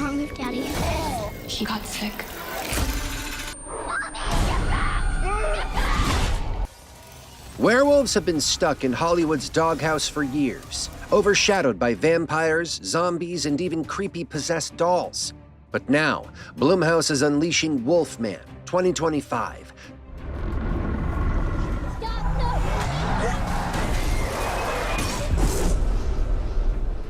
wrong with Daddy? He got sick. Werewolves have been stuck in Hollywood's doghouse for years, overshadowed by vampires, zombies, and even creepy possessed dolls. But now, Blumhouse is unleashing Wolfman 2025.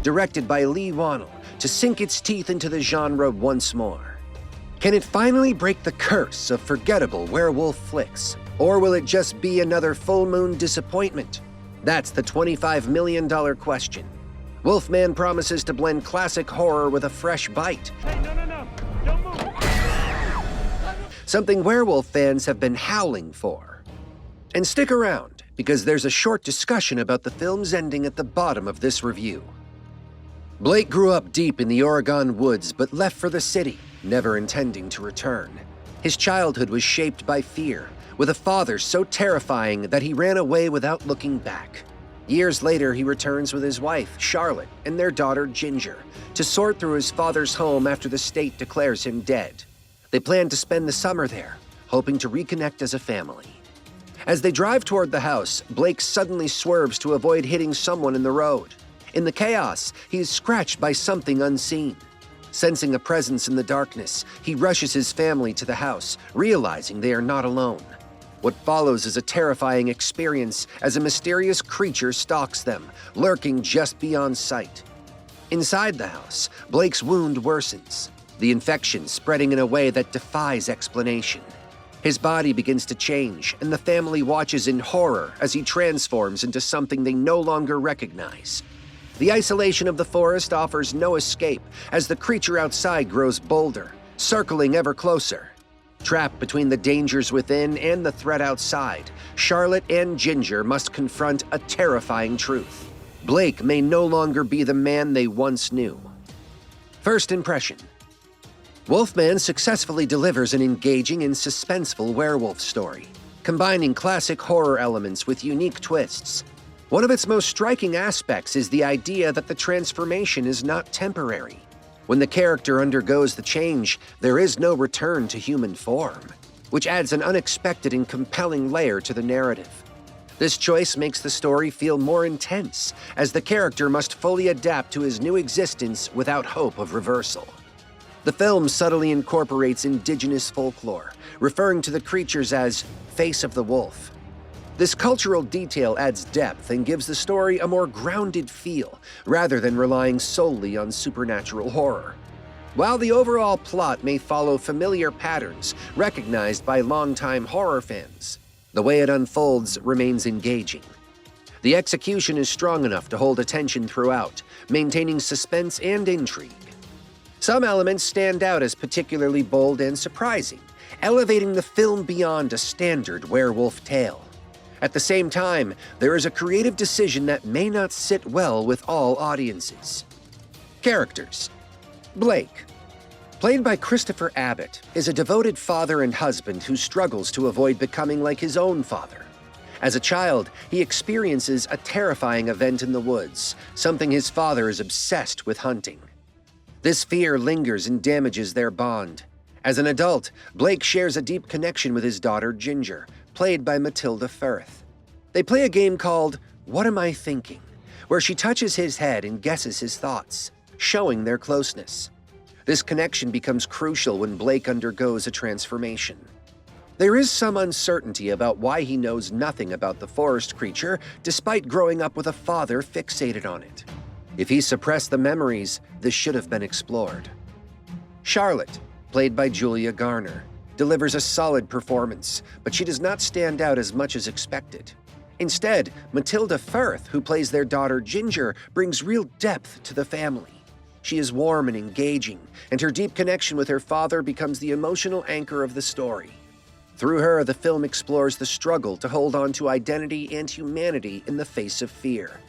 Directed by Leigh Whannell to sink its teeth into the genre once more. Can it finally break the curse of forgettable werewolf flicks? Or will it just be another full moon disappointment? That's the $25 million question. Wolfman promises to blend classic horror with a fresh bite. Hey, no, don't move. Something werewolf fans have been howling for. And stick around, because there's a short discussion about the film's ending at the bottom of this review. Blake grew up deep in the Oregon woods, but left for the city, never intending to return. His childhood was shaped by fear, with a father so terrifying that he ran away without looking back. Years later, he returns with his wife, Charlotte, and their daughter, Ginger, to sort through his father's home after the state declares him dead. They plan to spend the summer there, hoping to reconnect as a family. As they drive toward the house, Blake suddenly swerves to avoid hitting someone in the road. In the chaos, he is scratched by something unseen. Sensing a presence in the darkness, he rushes his family to the house, realizing they are not alone. What follows is a terrifying experience as a mysterious creature stalks them, lurking just beyond sight. Inside the house, Blake's wound worsens, the infection spreading in a way that defies explanation. His body begins to change, and the family watches in horror as he transforms into something they no longer recognize. The isolation of the forest offers no escape as the creature outside grows bolder, circling ever closer. Trapped between the dangers within and the threat outside, Charlotte and Ginger must confront a terrifying truth. Blake may no longer be the man they once knew. First impression. Wolfman successfully delivers an engaging and suspenseful werewolf story, combining classic horror elements with unique twists. One of its most striking aspects is the idea that the transformation is not temporary. When the character undergoes the change, there is no return to human form, which adds an unexpected and compelling layer to the narrative. This choice makes the story feel more intense, as the character must fully adapt to his new existence without hope of reversal. The film subtly incorporates indigenous folklore, referring to the creatures as face of the wolf. This cultural detail adds depth and gives the story a more grounded feel, rather than relying solely on supernatural horror. While the overall plot may follow familiar patterns recognized by longtime horror fans, the way it unfolds remains engaging. The execution is strong enough to hold attention throughout, maintaining suspense and intrigue. Some elements stand out as particularly bold and surprising, elevating the film beyond a standard werewolf tale. At the same time, there is a creative decision that may not sit well with all audiences. Characters. Blake, played by Christopher Abbott, is a devoted father and husband who struggles to avoid becoming like his own father. As a child, he experiences a terrifying event in the woods, something his father is obsessed with hunting. This fear lingers and damages their bond. As an adult, Blake shares a deep connection with his daughter, Ginger, played by Matlida Firth. They play a game called What Am I Thinking?, where she touches his head and guesses his thoughts, showing their closeness. This connection becomes crucial when Blake undergoes a transformation. There is some uncertainty about why he knows nothing about the forest creature, despite growing up with a father fixated on it. If he suppressed the memories, this should have been explored. Charlotte, played by Julia Garner, delivers a solid performance, but she does not stand out as much as expected. Instead, Matlida Firth, who plays their daughter Ginger, brings real depth to the family. She is warm and engaging, and her deep connection with her father becomes the emotional anchor of the story. Through her, the film explores the struggle to hold on to identity and humanity in the face of fear.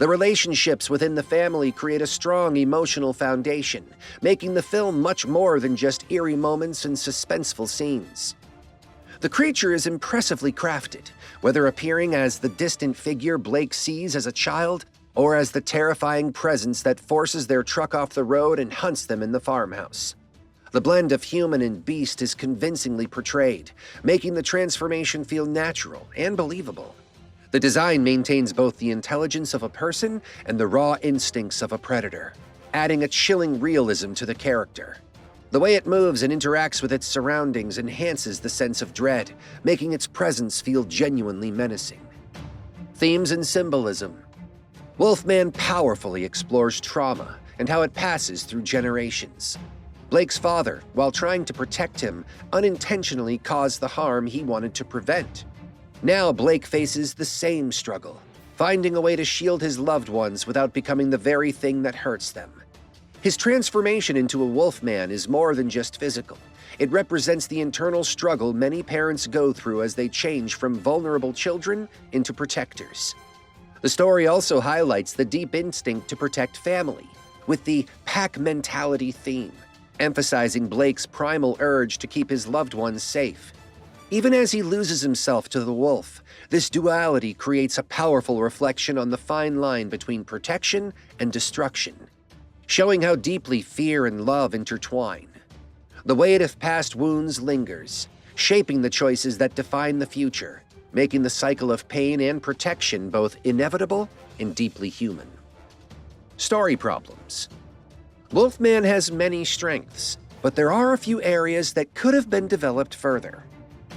The relationships within the family create a strong emotional foundation, making the film much more than just eerie moments and suspenseful scenes. The creature is impressively crafted, whether appearing as the distant figure Blake sees as a child or as the terrifying presence that forces their truck off the road and hunts them in the farmhouse. The blend of human and beast is convincingly portrayed, making the transformation feel natural and believable. The design maintains both the intelligence of a person and the raw instincts of a predator, adding a chilling realism to the character. The way it moves and interacts with its surroundings enhances the sense of dread, making its presence feel genuinely menacing. Themes and symbolism. Wolfman powerfully explores trauma and how it passes through generations. Blake's father, while trying to protect him, unintentionally caused the harm he wanted to prevent. Now Blake faces the same struggle, finding a way to shield his loved ones without becoming the very thing that hurts them. His transformation into a wolfman is more than just physical. It represents the internal struggle many parents go through as they change from vulnerable children into protectors. The story also highlights the deep instinct to protect family, with the pack mentality theme, emphasizing Blake's primal urge to keep his loved ones safe. Even as he loses himself to the wolf, this duality creates a powerful reflection on the fine line between protection and destruction, showing how deeply fear and love intertwine. The weight of past wounds lingers, shaping the choices that define the future, making the cycle of pain and protection both inevitable and deeply human. Story problems. Wolfman has many strengths, but there are a few areas that could have been developed further.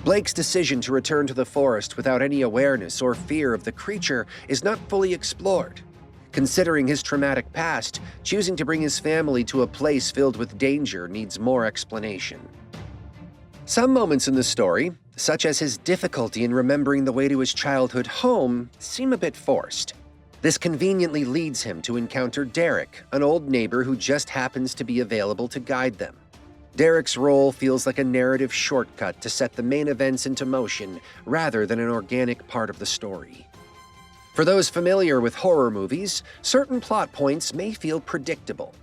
Blake's decision to return to the forest without any awareness or fear of the creature is not fully explored. Considering his traumatic past, choosing to bring his family to a place filled with danger needs more explanation. Some moments in the story, such as his difficulty in remembering the way to his childhood home, seem a bit forced. This conveniently leads him to encounter Derek, an old neighbor who just happens to be available to guide them. Derek's role feels like a narrative shortcut to set the main events into motion rather than an organic part of the story. For those familiar with horror movies, certain plot points may feel predictable.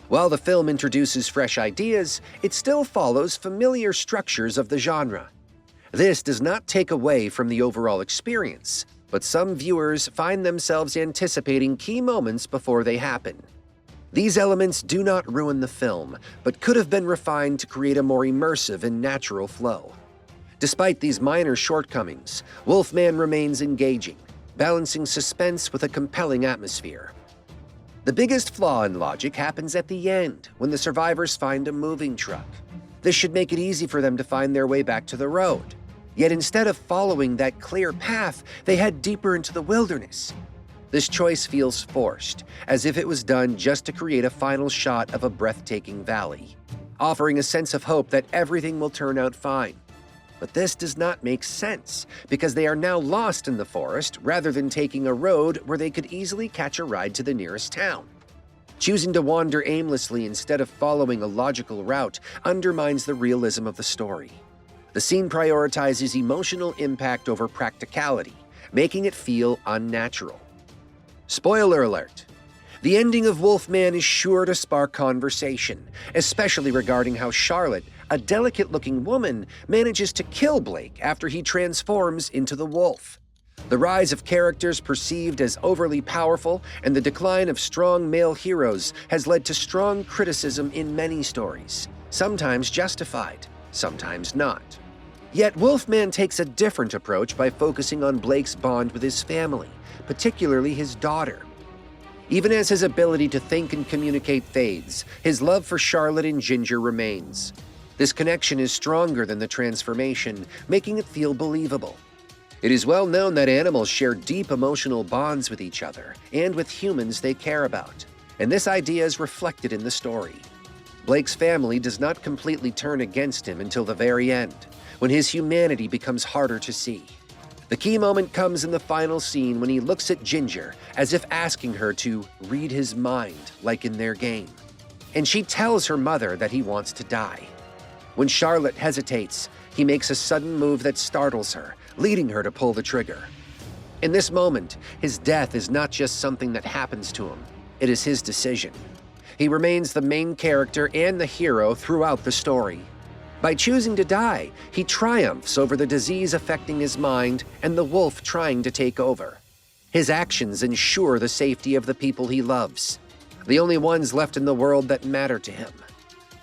While the film introduces fresh ideas, it still follows familiar structures of the genre. This does not take away from the overall experience, but some viewers find themselves anticipating key moments before they happen. These elements do not ruin the film, but could have been refined to create a more immersive and natural flow. Despite these minor shortcomings, Wolfman remains engaging, balancing suspense with a compelling atmosphere. The biggest flaw in logic happens at the end, when the survivors find a moving truck. This should make it easy for them to find their way back to the road. Yet instead of following that clear path, they head deeper into the wilderness. This choice feels forced, as if it was done just to create a final shot of a breathtaking valley, offering a sense of hope that everything will turn out fine. But this does not make sense, because they are now lost in the forest rather than taking a road where they could easily catch a ride to the nearest town. Choosing to wander aimlessly instead of following a logical route undermines the realism of the story. The scene prioritizes emotional impact over practicality, making it feel unnatural. Spoiler alert. The ending of Wolfman is sure to spark conversation, especially regarding how Charlotte, a delicate-looking woman, manages to kill Blake after he transforms into the wolf. The rise of characters perceived as overly powerful and the decline of strong male heroes has led to strong criticism in many stories, sometimes justified, sometimes not. Yet Wolfman takes a different approach by focusing on Blake's bond with his family, particularly his daughter. Even as his ability to think and communicate fades, his love for Charlotte and Ginger remains. This connection is stronger than the transformation, making it feel believable. It is well known that animals share deep emotional bonds with each other and with humans they care about, and this idea is reflected in the story. Blake's family does not completely turn against him until the very end, when his humanity becomes harder to see. The key moment comes in the final scene when he looks at Ginger as if asking her to read his mind, like in their game. And she tells her mother that he wants to die. When Charlotte hesitates, he makes a sudden move that startles her, leading her to pull the trigger. In this moment, his death is not just something that happens to him, it is his decision. He remains the main character and the hero throughout the story. By choosing to die, he triumphs over the disease affecting his mind and the wolf trying to take over. His actions ensure the safety of the people he loves, the only ones left in the world that matter to him.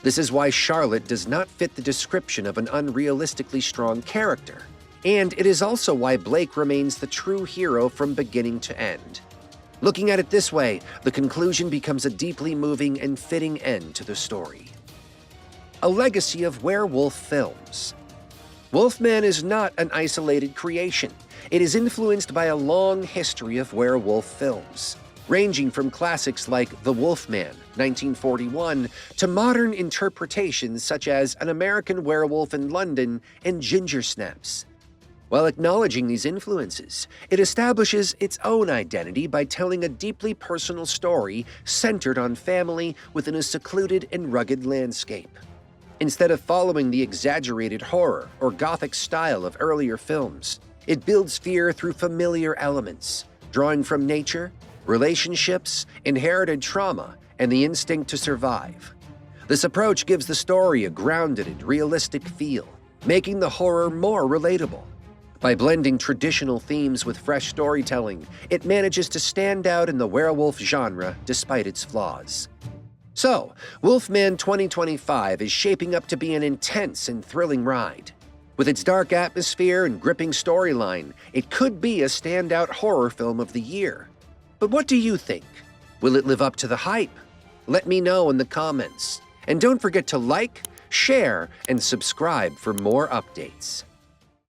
This is why Charlotte does not fit the description of an unrealistically strong character, and it is also why Blake remains the true hero from beginning to end. Looking at it this way, the conclusion becomes a deeply moving and fitting end to the story. A legacy of werewolf films. Wolfman is not an isolated creation. It is influenced by a long history of werewolf films, ranging from classics like The Wolfman, 1941, to modern interpretations such as An American Werewolf in London and Ginger Snaps. While acknowledging these influences, it establishes its own identity by telling a deeply personal story centered on family within a secluded and rugged landscape. Instead of following the exaggerated horror or gothic style of earlier films, it builds fear through familiar elements, drawing from nature, relationships, inherited trauma, and the instinct to survive. This approach gives the story a grounded and realistic feel, making the horror more relatable. By blending traditional themes with fresh storytelling, it manages to stand out in the werewolf genre despite its flaws. So, Wolfman 2025 is shaping up to be an intense and thrilling ride. With its dark atmosphere and gripping storyline, it could be a standout horror film of the year. But what do you think? Will it live up to the hype? Let me know in the comments. And don't forget to like, share, and subscribe for more updates.